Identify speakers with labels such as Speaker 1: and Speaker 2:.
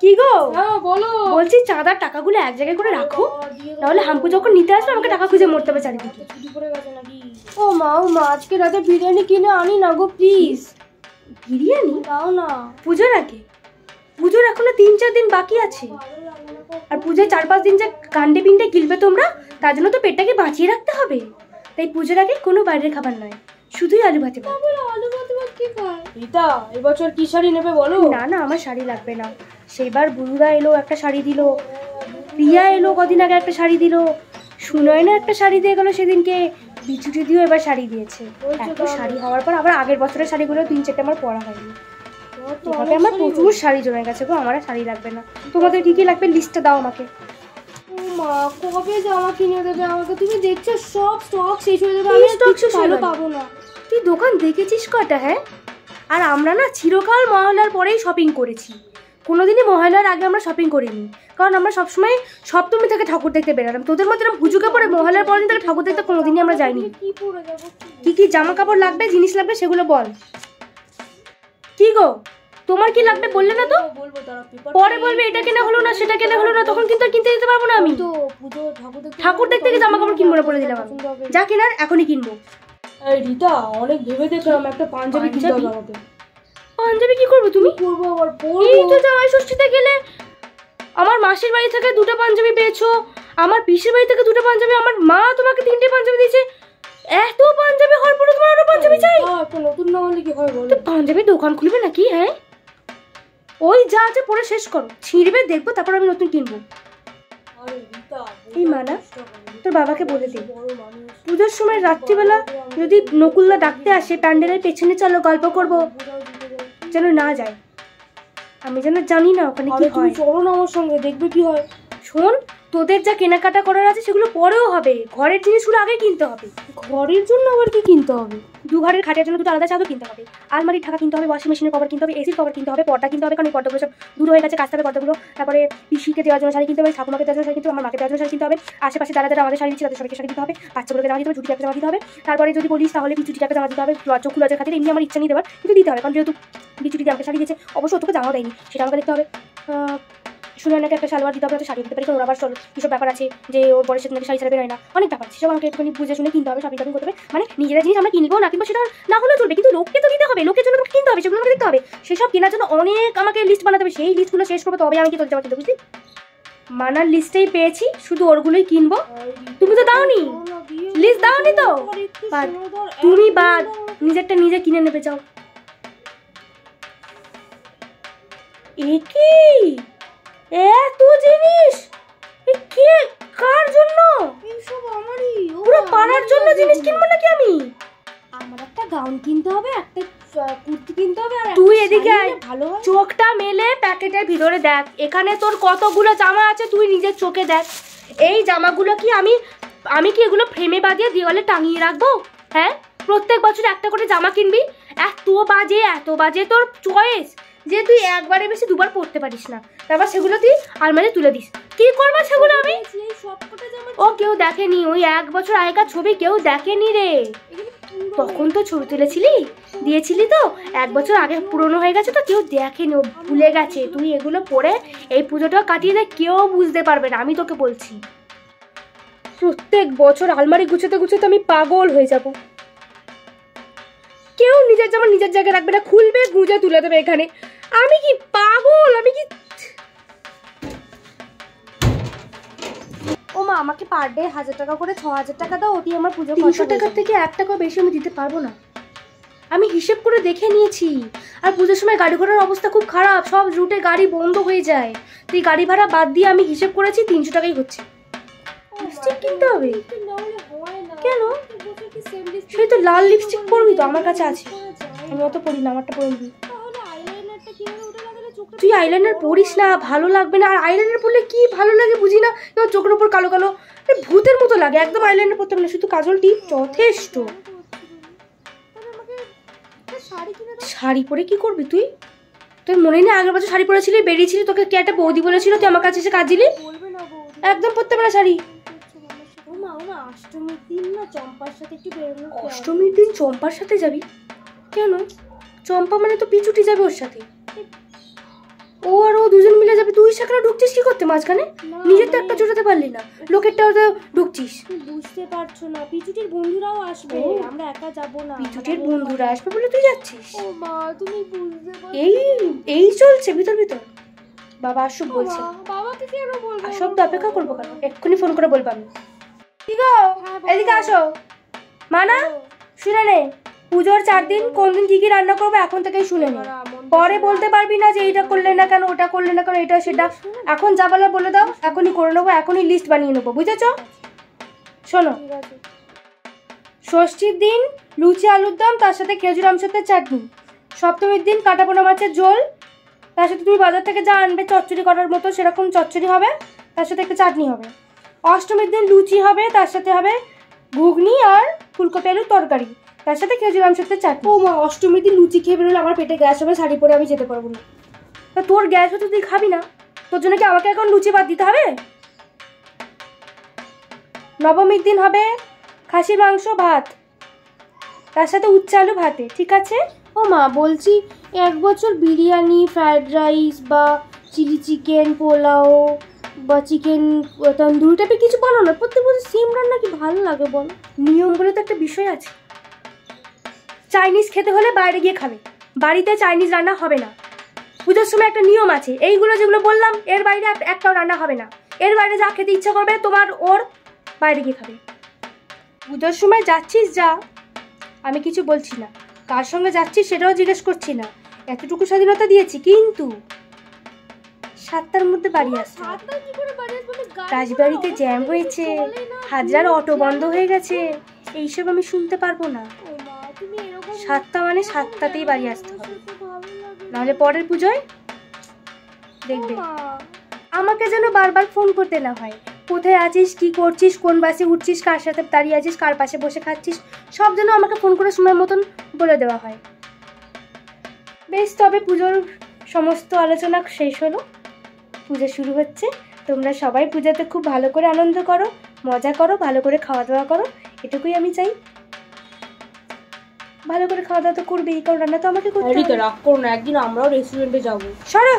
Speaker 1: কি গো?
Speaker 2: হ্যাঁ বলো।
Speaker 1: বলছি চাঁদার টাকাগুলো এক জায়গায় করে রাখো, নাহলে হাম্পু যখন নিতে আসবে আমাকে টাকা খুঁজে মরতে হবে চারিদিকে।
Speaker 2: ও মা আজকে রাতে বিরিয়ানি কিনে আনি না গো প্লিজ।
Speaker 1: বিরিয়ানি
Speaker 2: দাও না।
Speaker 1: পুজোর আগে? পুজোর এখনো 3-4 দিন বাকি আছে, আর পুজোয় 4-5 দিন যে কাণ্ডে পিণ্ডে গিলবে তোমরা, তার জন্য তো পেটটাকে বাঁচিয়ে রাখতে হবে। তাই পুজোর আগে কোনো বাইরের খাবার নয়, শুধুই আলু ভাতে ভাত।
Speaker 2: আলু ভাতে ভাত কি খায়? রীতা এবছর কি শাড়ি নেবে বলো?
Speaker 1: না না, আমার শাড়ি লাগবে না। সেবার বুড়ুদা এলো একটা শাড়ি দিল, প্রিয়া এলো কদিন আগে একটা শাড়ি দিল, সুনয়না একটা শাড়ি দিয়ে গেলো সেদিনকে, বিচুটি দিয়েও এবার শাড়ি দিয়েছে। এত শাড়ি হওয়ার পর আবার আগের বছরের শাড়িগুলো 3-4টা আমার পরা হয়নি। তোমাকে আমার প্রচুর শাড়ি জমে গেছে গো, আমার আর শাড়ি লাগবে না। তোমাদের কি কি লাগবে লিস্টটা দাও আমাকে।
Speaker 2: মা কবে জামা কিনে দেবে আমাকে? তুমি দেখছো সব স্টক শেষ হয়ে যাবে, আমি কিছু ভালো পাবো না।
Speaker 1: তুই দোকান দেখেছিস কটা? হ্যাঁ, আর আমরা না চিরকাল মহালয়ার পরেই শপিং করেছি, কোনোদিনই মহালয়ার আগে আমরা শপিং করিনি, কারণ আমরা সবসময় সপ্তমী থেকে ঠাকুর দেখতে বেরোলাম। তোদের মধ্যে হুজুকে পরে মহালয়ার পরের দিন থেকে ঠাকুর দেখতে কোনোদিনই আমরা যাইনি। কি কি জামা কাপড় লাগবে, জিনিস লাগবে সেগুলো বল। কি গো তোমার কি লাগবে বললে না তো? পরে বলবে এটা কেনা হলো না সেটা কেনা হলো না, তখন কিন্তু কিনতে দিতে পারবো না আমি। ঠাকুর দেখতে গিয়ে জামা কাপড় কিনবো না বলে দিলাম আমি। যা কেনার এখনই কিনবো।
Speaker 2: এই রীতা অনেক ভেবে দেখলাম একটা পাঞ্জাবি কিনতে হবে আমাকে।
Speaker 1: পাঞ্জাবি কি করবে তুমি?
Speaker 2: করবো আবার পরবো।
Speaker 1: এই তো জামাই ষষ্ঠীতে গেলে আমার মাসির বাড়ি থেকে 2টা পাঞ্জাবি পেয়েছো, আমার পিসির বাড়ি থেকে 2টা পাঞ্জাবি, আমার মা তোমাকে 3টে পাঞ্জাবি দিয়েছে। এত পাঞ্জাবি হওয়ার পরে তোমার আরো পাঞ্জাবি চাই?
Speaker 2: একটা নতুন না হলে কি হয় বলো?
Speaker 1: পাঞ্জাবির দোকান খুলবে নাকি? হ্যাঁ, ওই যা আছে পরে শেষ করো, ছিঁড়বে দেখবো, তারপর আমি নতুন কিনবো। এই মানা তোর বাবাকে বলে দে পুজোর সময় রাত্রিবেলা যদি নকুলদা ডাকতে আসে প্যান্ডেলের পেছনে চলো গল্প করবো, যেন না যায়। আমি যেন জানি না ওখানে কি হয়।
Speaker 2: চলো না আমার সঙ্গে, দেখবে কি হয়।
Speaker 1: শোন, তোদের যা কেনাকাটা করার আছে সেগুলো পরেও হবে, ঘরের জিনিসগুলো আগে কিনতে হবে।
Speaker 2: ঘরের জন্য আবার কি কিনতে হবে?
Speaker 1: 2 ঘরের খাটের জন্য 2টা আলাদা চাদর কিনতে হবে, আলমারির ঢাকা কিনতে হবে, ওয়াশিং মেশিনের কভার কিনতে হবে, এসির কভার কিনতে হবে, পর্দা কিনতে হবে, কারণ পর্দাগুলো সব দূর হয়ে গেছে, কাচতে হবে পর্দাগুলো। তারপরে পিসিকে দেওয়ার জন্য শাড়ি কিনতে হবে, ঠাকুমাকে দেওয়ার জন্য শাড়ি কিনতে হবে, আমার মাকে দেওয়ার জন্য শাড়ি কিনতে হবে, আশেপাশে যারা যারা আমাদের শাড়ি দিচ্ছে তাদের সবাইকে শাড়ি দিতে হবে, বাচ্চাগুলোকে জামা দিতে হবে, ঝুটিটাকে জামা দিতে হবে। তারপরে যদি বলিস তাহলে বিচুটিটাকে জামা দিতে হবে, চক্ষু লজ্জার খাতিরে। এমনি আমার ইচ্ছা নেই দেওয়ার, কিন্তু দিতে হবে, কারণ যেহেতু বিচুটি আমাকে শাড়ি দিয়েছে, অবশ্য তোকে জামাও দেয়নি, সেটা আমাকে দেখতে হবে। সুনয়নাকে একটা সালোয়ার দিতে হবে, একটা শাড়ি দিতে পারি, কারণ ওর আবার কিসব ব্যাপার আছে যে ওর পরে সেদিন শাড়ি ছাড়া বেরোয় না, অনেক ব্যাপার আছে, সেসব আমাকে একটুখানি বুঝে শুনে কিনতে হবে, শপিং টপিং করতে হবে। মানে নিজেরা জিনিস আমরা কিনবো না কিনবো সেটা না হলেও চলবে, কিন্তু লোককে তো দিতে হবে, লোকের জন্য আমাকে কিনতে হবে, সেগুলো আমাকে দেখতে হবে। সেসব কেনার জন্য অনেক আমাকে লিস্ট বানাতে হবে, সেই লিস্টগুলো শেষ করবো তবে আমি কি তোর জামা কিনতে, বুঝলি? মানার লিস্টেই পেয়েছি, শুধু ওরগুলোই কিনবো। তুমি তো দাওনি লিস্ট, দাওনি তো বাদ, তুমি বাদ, নিজেরটা নিজে কিনে নেবে। যাও। একি এত জিনিস কে কার জন্য?
Speaker 2: এইসব আমারই,
Speaker 1: পুরো পাড়ার জন্য জিনিস কিনবো নাকি আমি?
Speaker 2: আমার একটা গাউন কিনতে হবে, একটা কুর্তি কিনতে হবে, আর
Speaker 1: তুই এদিকে আয়,
Speaker 2: ভালো
Speaker 1: চোখটা মেলে প্যাকেটের ভিতরে দেখ, এখানে তোর কতগুলো জামা আছে তুই নিজের চোখে দেখ। এই জামাগুলো কি আমি কি এগুলো ফ্রেমে বাঁধিয়ে দেওয়ালে টাঙিয়ে রাখবো? হ্যাঁ, প্রত্যেক বছর একটা করে জামা কিনবি, এত বাজে তোর চয়েস যে তুই একবারে বেশি 2বার পরতে পারিস না, তারপর সেগুলো তুই আলমারি তুলে দিস। কি করবো সেগুলো আমি? ও কেউ দেখেনি, ওই 1 বছর আগেকার ছবি কেউ দেখেনি রে। তখন তো ছবি তুলেছিলি, দিয়েছিলি তো, 1 বছর আগে পুরনো হয়ে গেছে তো কেউ দেখেনি, ও ভুলে গেছে। তুই এগুলো পরে এই পুজোটা কাটিয়ে দে, কেউ বুঝতে পারবে না, আমি তোকে বলছি। প্রত্যেক বছর আলমারি গুছাতে গুছাতে আমি পাগল হয়ে যাব। কেউ নিজের জামা নিজের জায়গায় রাখবে না, খুলবে গুঁজে তুলে দেবে এখানে। আমি কি পাগল? আমি কি? ও মা, আমাকে পার ডে 1000 টাকা করে 6000 টাকা দাও, ওটি আমার পুজো। 300 টাকার থেকে 1 টাকা বেশি আমি দিতে পারবো না, আমি হিসেব করে দেখে নিয়েছি। আর পুজোর সময় গাড়ি ঘোড়ার অবস্থা খুব খারাপ, সব রুটে গাড়ি বন্ধ হয়ে যায়, তুই গাড়ি ভাড়া বাদ দিয়ে আমি হিসেব করেছি 300 টাকাই হচ্ছে। লিপস্টিক কিনতে হবে কেন? সেই তো লাল লিপস্টিক পরবি তো, আমার কাছে আছে, আমি অত পরি না, আমারটা পরে নিবি। তুই আইলাইনার পরিস না, ভালো লাগবে না। আর আইলাইনার পরলে কি ভালো লাগে বুঝি না, তোমার চোখের উপর কালো কালো ভূতের মতো লাগে, একদম আইলাইনার পরতে হবে না, শুধু কাজল টিপ যথেষ্ট। শাড়ি পরে কি করবি তুই? তোর মনে নেই আগের বছর শাড়ি পরেছিলি, বেরিয়েছিলি, তোকে কে একটা বৌদি বলেছিল, তুই আমার কাছে এসে কাজ দিলি? একদম পরতে হবে না শাড়ি।
Speaker 2: অষ্টমীর দিন না চম্পার সাথে একটু বেরোনো।
Speaker 1: অষ্টমীর দিন চম্পার সাথে যাবি কেন? চম্পা মানে তো পিচুটি যাবে ওর সাথে, ও আর ও দুজন মিলে যাবে, তুই সেখানে ঢুকছিস কি করতে মাঝখানে? নিজের তো একটা জোটাতে পারলি না, লোকেরটাও তো ঢুকছিস।
Speaker 2: বুঝতে পারছো না, পিচুটির বন্ধুরাও আসবে, আমরা একা যাব না।
Speaker 1: পিচুটির বন্ধুরা আসবে বলে তুই যাচ্ছিস?
Speaker 2: ও মা তুমি বুঝতে পারছো?
Speaker 1: এই চলছে ভিতর ভিতর। বাবা আসুক বলছে।
Speaker 2: বাবাকে কেন বলবো?
Speaker 1: আসব তো অপেক্ষা করবো কেন, এক্ষুনি ফোন করে বলবো আমি। কি গো এদিকে আসো। মানা শুনে নে, পুজোর 4 দিন কোন দিন কি কি রান্না করবো এখন থেকেই শুনে নে। পরে বলতে পারবি না যে এইটা করলে না কেন, ওটা করলে না কেন, এটা সেটা। এখন যা বলার বলে দাও, এখনই করে নেবো, এখনই লিস্ট বানিয়ে নেবো, বুঝেছো? শোনো, ষষ্ঠীর দিন লুচি আলুর দম, তার সাথে খেজুর আমসত্বের চাটনি। সপ্তমীর দিন কাটাপোনা মাছের ঝোল, তার সাথে তুমি বাজার থেকে যা আনবে চচ্চড়ি করার মতো সেরকম চচ্চড়ি হবে, তার সাথে একটা চাটনি হবে। অষ্টমীর দিন লুচি হবে, তার সাথে হবে ঘুগনি আর ফুলকপি আলুর তরকারি, তার সাথে খেজুর আমসত্বের চাটনি। ও মা, অষ্টমীর দিন লুচি খেয়ে বেরোলে আমার পেটে গ্যাস হবে, শাড়ি পরে আমি যেতে পারবো না। তা তোর গ্যাস হতে তুই খাবি না, তোর জন্য কি আমাকে এখন লুচি বাদ দিতে হবে? নবমীর দিন হবে খাসির মাংস ভাত, তার সাথে উচ্চ আলু ভাতে, ঠিক আছে?
Speaker 2: ও মা বলছি, এক বছর বিরিয়ানি, ফ্রাইড রাইস বা চিলি চিকেন, পোলাও বা চিকেন তন্দুরি টাইপের কিছু বানানো না, প্রত্যেক বছর সেম রান্না কি ভালো লাগে বল?
Speaker 1: নিয়ম বলে তো একটা বিষয় আছে। চাইনিজ খেতে হলে বাইরে গিয়ে খাবে, বাড়িতে চাইনিজ রান্না হবে না। পুজোর সময় একটা নিয়ম আছে, এইগুলো যেগুলো বললাম এর বাইরে একটাও রান্না হবে না। এর বাইরে যা খেতে ইচ্ছা করবে তোমার ওর বাইরে গিয়ে খাবে। পুজোর সময় যাচ্ছিস যা, আমি কিছু বলছি না, কার সঙ্গে যাচ্ছিস সেটাও জিজ্ঞেস করছি না, এতটুকু স্বাধীনতা দিয়েছি, কিন্তু 7টার মধ্যে বাড়ি আসতে হবে। রাজবাড়িতে জ্যাম হয়েছে, হাজার অটো বন্ধ হয়ে গেছে, এইসব আমি শুনতে পারবো না। 7টা মানে 7টাতেই বাড়ি আসতে হবে, নাহলে পরের পুজোয় দেখবে আমাকে যেন বারবার ফোন করতে না হয়। কোথায় আছিস, কি করছিস, কোন বাসে উঠছিস, কার সাথে দাঁড়িয়ে আছিস, কার পাশে বসে খাচ্ছিস, সব যেন আমাকে ফোন করে সময় মতন বলে দেওয়া হয়। বেশ, তবে পুজোর সমস্ত আলোচনা শেষ হলো, পুজো শুরু হচ্ছে। তোমরা সবাই পূজাতে খুব ভালো করে আনন্দ করো, মজা করো, ভালো করে খাওয়া দাওয়া করো, এটুকুই আমি চাই। ভালো করে খাওয়া দাওয়া তো করবেই, কারণ রান্না তো আমাকে করতে হবে।
Speaker 2: রাগ করো না, একদিন আমরাও রেস্টুরেন্টে যাবো।
Speaker 1: সরো।